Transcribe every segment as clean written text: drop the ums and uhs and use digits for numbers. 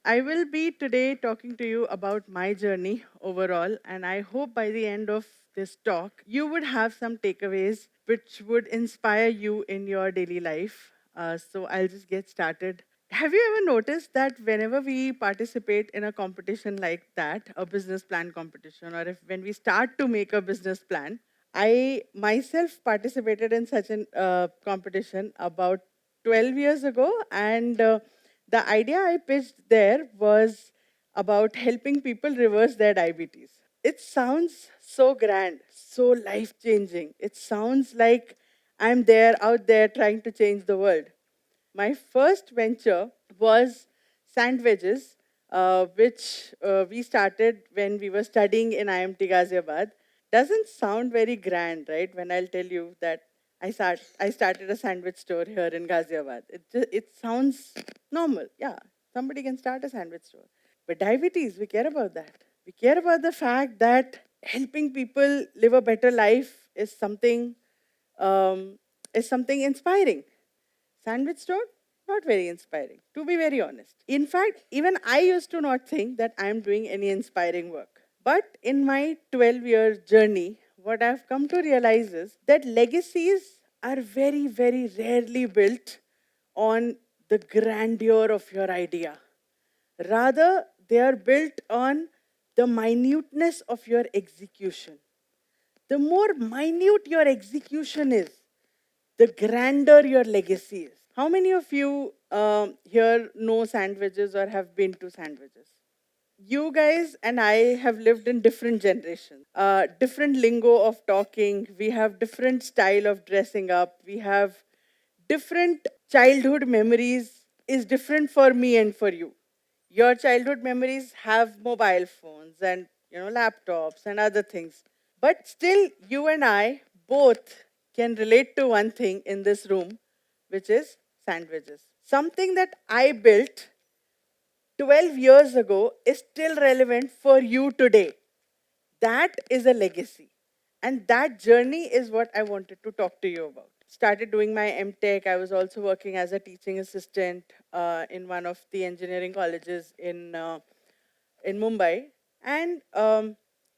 I will be today talking to you about my journey overall, and I hope by the end of this talk, you would have some takeaways which would inspire you in your daily life. So I'll just get started. Have you ever noticed that whenever we participate in a competition like that, a business plan competition, or if when we start to make a business plan, I myself participated in such an competition about 12 years ago, and the idea I pitched there was about helping people reverse their diabetes. It sounds so grand, so life changing. It sounds like I'm there out there trying to change the world. My first venture was sandwiches, which we started when we were studying in IMT Ghaziabad. Doesn't sound very grand, right? When I'll tell you that I started a sandwich store here in Ghaziabad. It sounds normal. Yeah, somebody can start a sandwich store. But diabetes, we care about that. We care about the fact that helping people live a better life um, is something inspiring. Sandwich store, not very inspiring, to be very honest. In fact, even I used to not think that I'm doing any inspiring work. But in my 12-year journey, what I've come to realize is that legacies are very, very rarely built on the grandeur of your idea. Rather, they are built on the minuteness of your execution. The more minute your execution is, the grander your legacy is. How many of you here know sandwiches or have been to sandwiches? You guys and I have lived in different generations, different lingo of talking. We have different style of dressing up. We have different childhood memories is different for me and for you. Your childhood memories have mobile phones and laptops and other things. But still, you and I both can relate to one thing in this room, which is sandwiches. Something that I built 12 years ago is still relevant for you today. That is a legacy. And that journey is what I wanted to talk to you about. Started doing my MTech. I was also working as a teaching assistant in one of the engineering colleges in Mumbai. And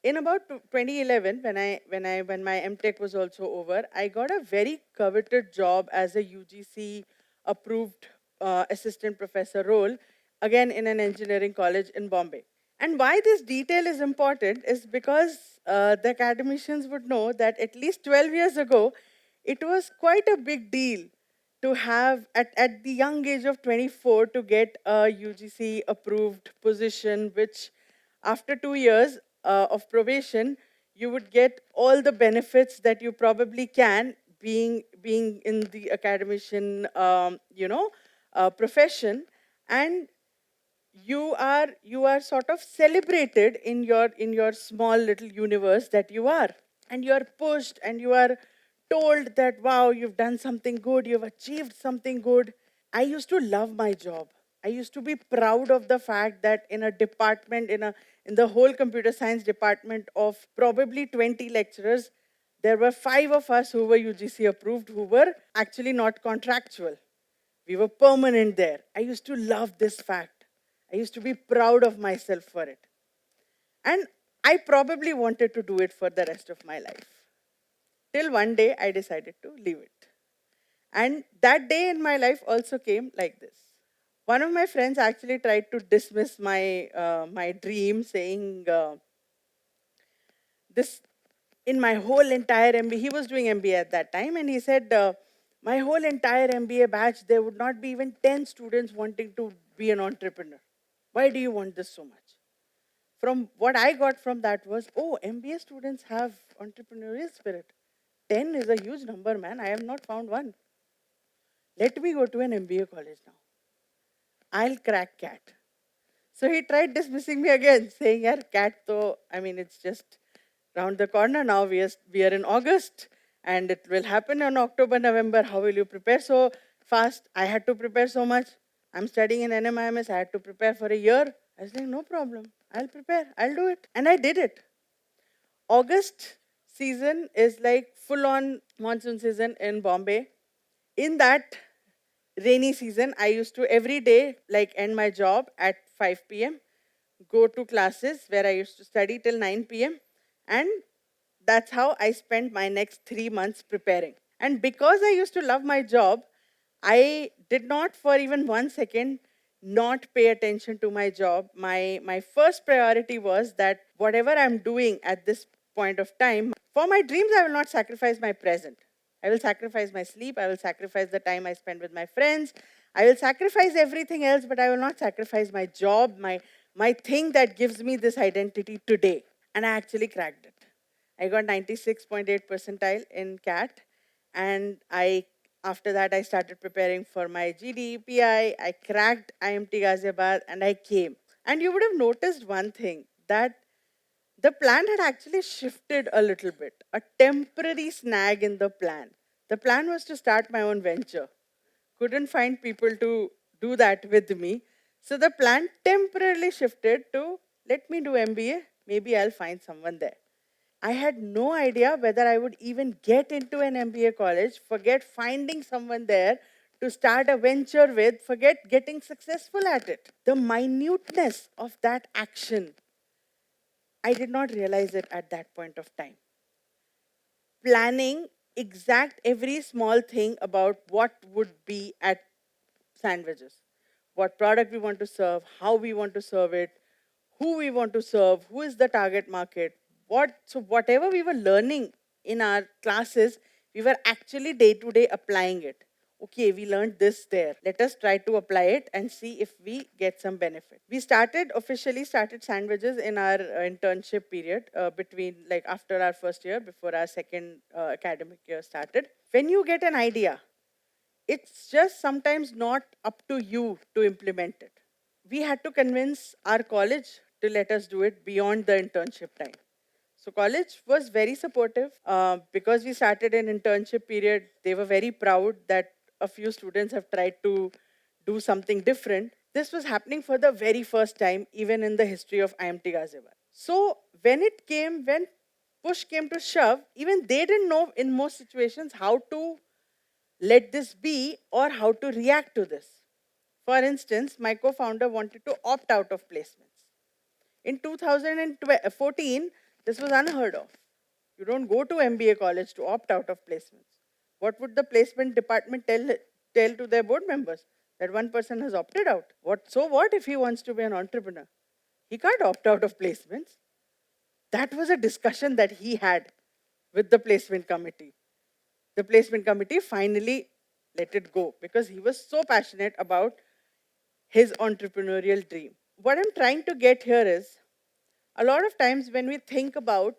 in about 2011, when my MTech was also over, I got a very coveted job as a UGC approved assistant professor role, again in an engineering college in Bombay. And why this detail is important is because the academicians would know that at least 12 years ago, it was quite a big deal to have, at the young age of 24, to get a UGC approved position, which after 2 years of probation, you would get all the benefits that you probably can being in the academician, profession. And you are sort of celebrated in your small little universe that you are, and you are pushed and you are told that wow, you've done something good, you've achieved something good. I used to love my job. I used to be proud of the fact that in a department, in the whole computer science department of probably 20 lecturers, there were 5 of us who were UGC approved, who were actually not contractual. We were permanent there. I used to love this fact. I used to be proud of myself for it. And I probably wanted to do it for the rest of my life. Till one day I decided to leave it. And that day in my life also came like this. One of my friends actually tried to dismiss my dream, saying this in my whole entire MBA. He was doing MBA at that time, and he said, my whole entire MBA batch, there would not be even 10 students wanting to be an entrepreneur. Why do you want this so much? From what I got from that was, oh, MBA students have entrepreneurial spirit. 10 is a huge number, man. I have not found one. Let me go to an MBA college now. I'll crack CAT. So he tried dismissing me again, saying, yeah, CAT, though, I mean, it's just round the corner now. We are in August, and it will happen in October, November. How will you prepare so fast? I had to prepare so much. I'm studying in NMIMS. I had to prepare for a year. I was like, no problem. I'll prepare. I'll do it. And I did it. August season is like full-on monsoon season in Bombay. In that rainy season, I used to every day like end my job at 5 p.m., go to classes where I used to study till 9 p.m. And that's how I spent my next 3 months preparing. And because I used to love my job, I did not for even 1 second not pay attention to my job. My first priority was that whatever I'm doing at this point of time, for my dreams, I will not sacrifice my present. I will sacrifice my sleep. I will sacrifice the time I spend with my friends. I will sacrifice everything else, but I will not sacrifice my job, my thing that gives me this identity today. And I actually cracked it. I got 96.8 percentile in CAT, and after that I started preparing for my GD, PI. I cracked IMT Ghaziabad, and I came. And you would have noticed one thing, that the plan had actually shifted a little bit. A temporary snag in the plan. The plan was to start my own venture. Couldn't find people to do that with me. So the plan temporarily shifted to, let me do MBA, maybe I'll find someone there. I had no idea whether I would even get into an MBA college, forget finding someone there to start a venture with, forget getting successful at it. The minuteness of that action, I did not realize it at that point of time. Planning exact every small thing about what would be at sandwiches, what product we want to serve, how we want to serve it, who we want to serve, who is the target market, so whatever we were learning in our classes, we were actually day to day applying it. Okay, we learned this there. Let us try to apply it and see if we get some benefit. We officially started sandwiches in our internship period between, like, after our first year, before our second academic year started. When you get an idea, it's just sometimes not up to you to implement it. We had to convince our college to let us do it beyond the internship time. So college was very supportive. Because we started an internship period, they were very proud that a few students have tried to do something different. This was happening for the very first time, even in the history of IMT Ghaziabad. So when push came to shove, even they didn't know in most situations how to let this be or how to react to this. For instance, my co-founder wanted to opt out of placements. In 2014, this was unheard of. You don't go to MBA college to opt out of placements. What would the placement department tell to their board members? That one person has opted out. So what if he wants to be an entrepreneur? He can't opt out of placements. That was a discussion that he had with the placement committee. The placement committee finally let it go because he was so passionate about his entrepreneurial dream. What I'm trying to get here is, a lot of times when we think about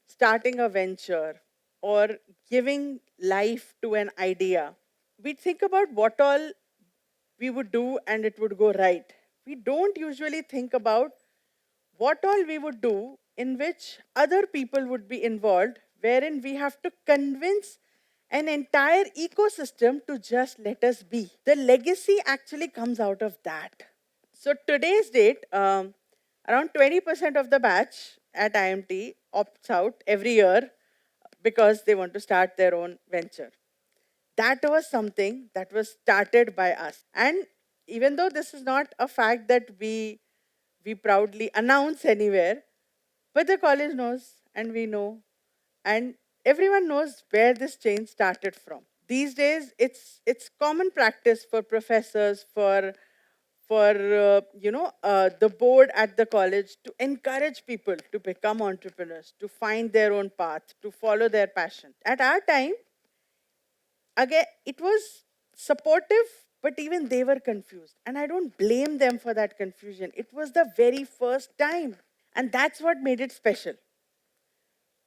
starting a venture or giving life to an idea, we think about what all we would do and it would go right. We don't usually think about what all we would do in which other people would be involved, wherein we have to convince an entire ecosystem to just let us be. The legacy actually comes out of that. So today's date, around 20% of the batch at IMT opts out every year because they want to start their own venture. That was something that was started by us. And even though this is not a fact that we proudly announce anywhere, but the college knows and we know, and everyone knows where this change started from. These days, it's common practice for professors, for the board at the college to encourage people to become entrepreneurs, to find their own path, to follow their passion. At our time, again, it was supportive, but even they were confused. And I don't blame them for that confusion. It was the very first time. And that's what made it special,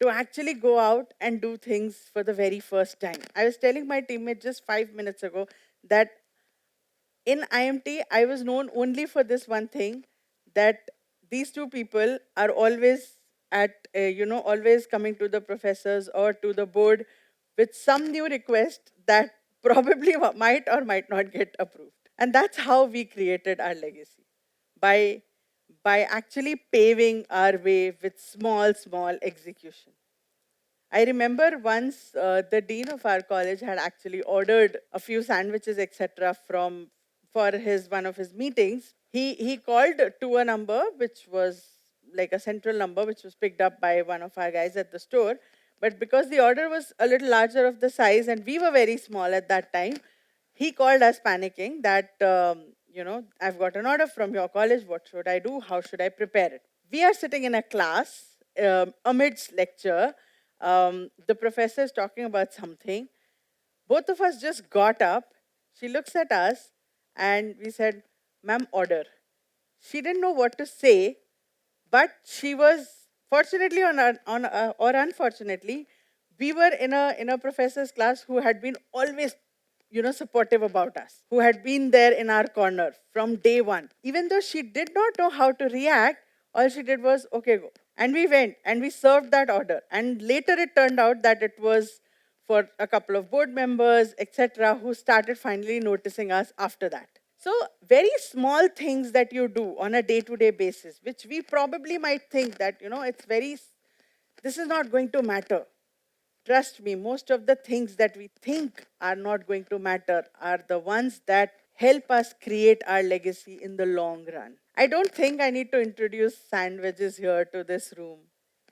to actually go out and do things for the very first time. I was telling my teammate just 5 minutes ago that in IMT, I was known only for this one thing, that these two people are always always coming to the professors or to the board with some new request that probably might or might not get approved. And that's how we created our legacy, by actually paving our way with small execution. I remember once the dean of our college had actually ordered a few sandwiches, etc., for one of his meetings. He called to a number which was like a central number, which was picked up by one of our guys at the store. But because the order was a little larger of the size and we were very small at that time, he called us panicking that, I've got an order from your college. What should I do? How should I prepare it? We are sitting in a class amidst lecture. The professor is talking about something. Both of us just got up. She looks at us and we said, "Ma'am, order." She didn't know what to say, but she was fortunately or unfortunately, we were in a professor's class who had been always supportive about us, who had been there in our corner from day one. Even though she did not know how to react, all she did was, "Okay, go." And we went and we served that order. And later it turned out that it was for a couple of board members, etc., who started finally noticing us after that. So, very small things that you do on a day to day basis, which we probably might think that, this is not going to matter. Trust me, most of the things that we think are not going to matter are the ones that help us create our legacy in the long run. I don't think I need to introduce sandwiches here to this room.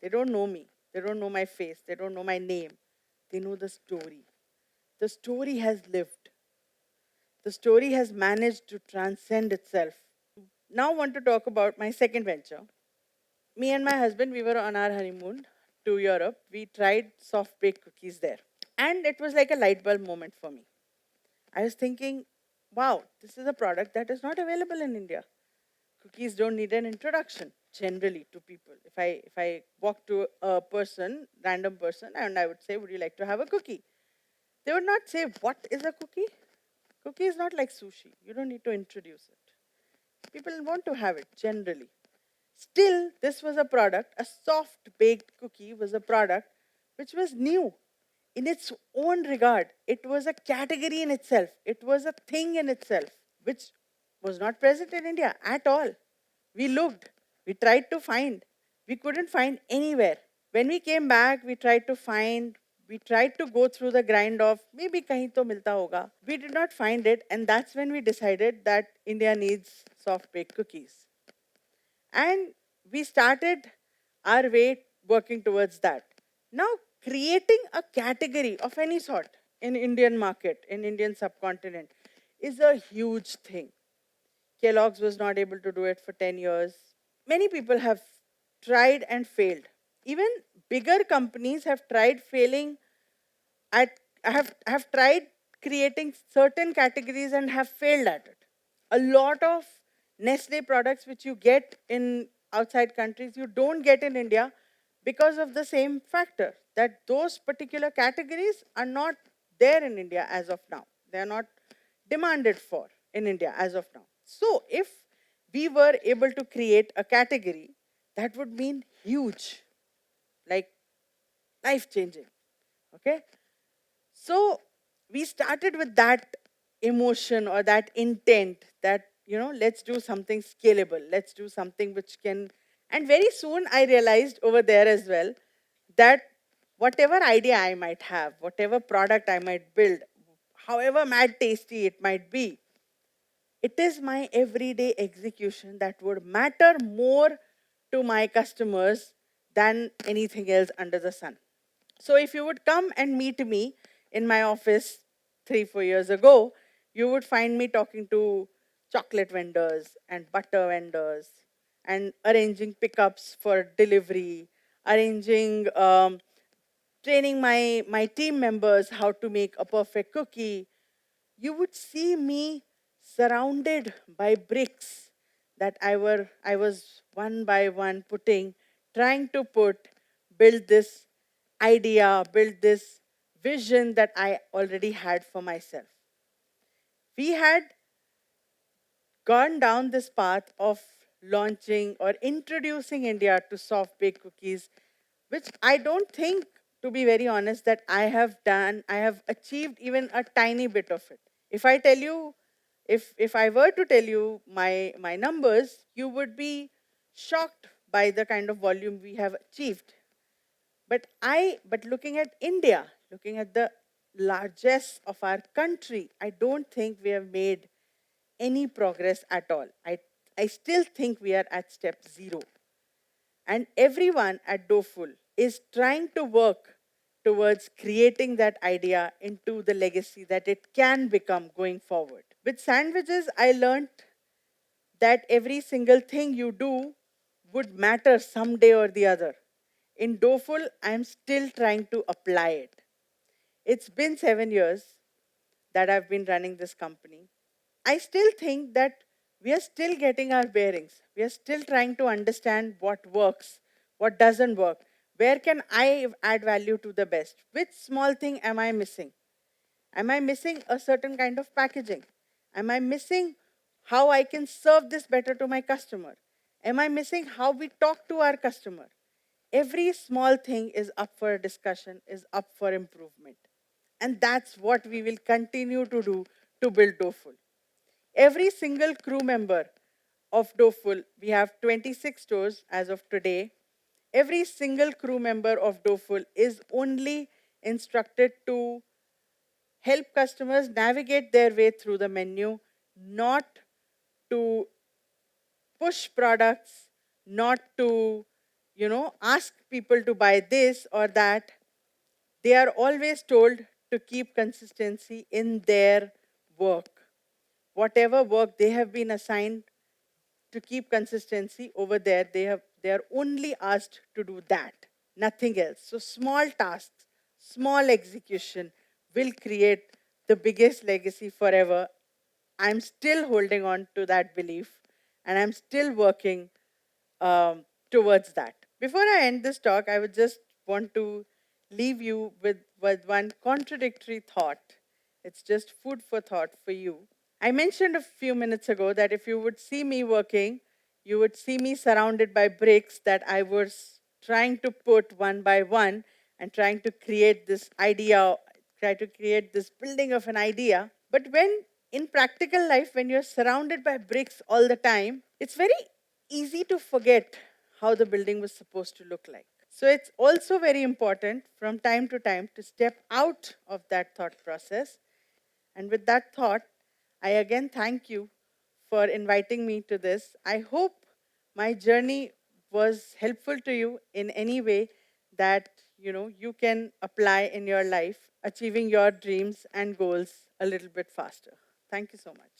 They don't know me. They don't know my face. They don't know my name. They know the story. The story has lived. The story has managed to transcend itself. Now I want to talk about my second venture. Me and my husband, we were on our honeymoon to Europe. We tried soft baked cookies there. And it was like a light bulb moment for me. I was thinking, wow, this is a product that is not available in India. Cookies don't need an introduction generally to people. If I walk to a person, random person, and I would say, "Would you like to have a cookie?" They would not say, "What is a cookie?" Cookie is not like sushi. You don't need to introduce it. People want to have it generally. Still, this was a product, a soft baked cookie was a product which was new in its own regard. It was a category in itself. It was a thing in itself, which was not present in India at all. We looked, we tried to find, we couldn't find anywhere. When we came back, we tried to go through the grind of maybe kahin to milta hoga. We did not find it, and that's when we decided that India needs soft baked cookies. And we started our way working towards that. Now, creating a category of any sort in Indian market, in Indian subcontinent, is a huge thing. Kellogg's was not able to do it for 10 years. Many people have tried and failed. Even bigger companies have tried failing have tried creating certain categories and have failed at it. A lot of Nestle products which you get in outside countries, you don't get in India because of the same factor, that those particular categories are not there in India as of now. They are not demanded for in India as of now. So if we were able to create a category, that would mean huge, like life changing. Okay? So we started with that emotion or that intent that, let's do something scalable. Let's do something which can. And very soon I realized over there as well that whatever idea I might have, whatever product I might build, however mad tasty it might be, it is my everyday execution that would matter more to my customers than anything else under the sun. So if you would come and meet me in my office 3-4 years ago, you would find me talking to chocolate vendors and butter vendors and arranging pickups for delivery, arranging training my team members how to make a perfect cookie. You would see me surrounded by bricks that I was one by one trying to build this idea, build this vision that I already had for myself. We had gone down this path of launching or introducing India to soft baked cookies, which I don't think, to be very honest, that I have achieved even a tiny bit of it. If I tell you, if I were to tell you my numbers, you would be shocked by the kind of volume we have achieved. But looking at India, looking at the largesse of our country, I don't think we have made any progress at all. I still think we are at step 0. And everyone at Dohful is trying to work towards creating that idea into the legacy that it can become going forward. With sandwiches, I learned that every single thing you do would matter someday or the other. In Dohful, I'm still trying to apply it. It's been 7 years that I've been running this company. I still think that we are still getting our bearings. We are still trying to understand what works, what doesn't work. Where can I add value to the best? Which small thing am I missing? Am I missing a certain kind of packaging? Am I missing how I can serve this better to my customer? Am I missing how we talk to our customer? Every small thing is up for discussion, is up for improvement. And that's what we will continue to do to build Dohful. Every single crew member of Dohful, we have 26 stores as of today. Every single crew member of Dohful is only instructed to help customers navigate their way through the menu, not to push products, not to, ask people to buy this or that. They are always told to keep consistency in their work. Whatever work they have been assigned to keep consistency over there, they are only asked to do that, nothing else. So small tasks, small execution will create the biggest legacy forever. I'm still holding on to that belief, and I'm still working towards that. Before I end this talk, I would just want to leave you with one contradictory thought. It's just food for thought for you. I mentioned a few minutes ago that if you would see me working, you would see me surrounded by bricks that I was trying to put one by one and trying to create this idea, try to create this building of an idea. But when in practical life, when you're surrounded by bricks all the time, it's very easy to forget how the building was supposed to look like. So it's also very important from time to time to step out of that thought process. And with that thought, I again thank you for inviting me to this. I hope my journey was helpful to you in any way that you can apply in your life, achieving your dreams and goals a little bit faster. Thank you so much.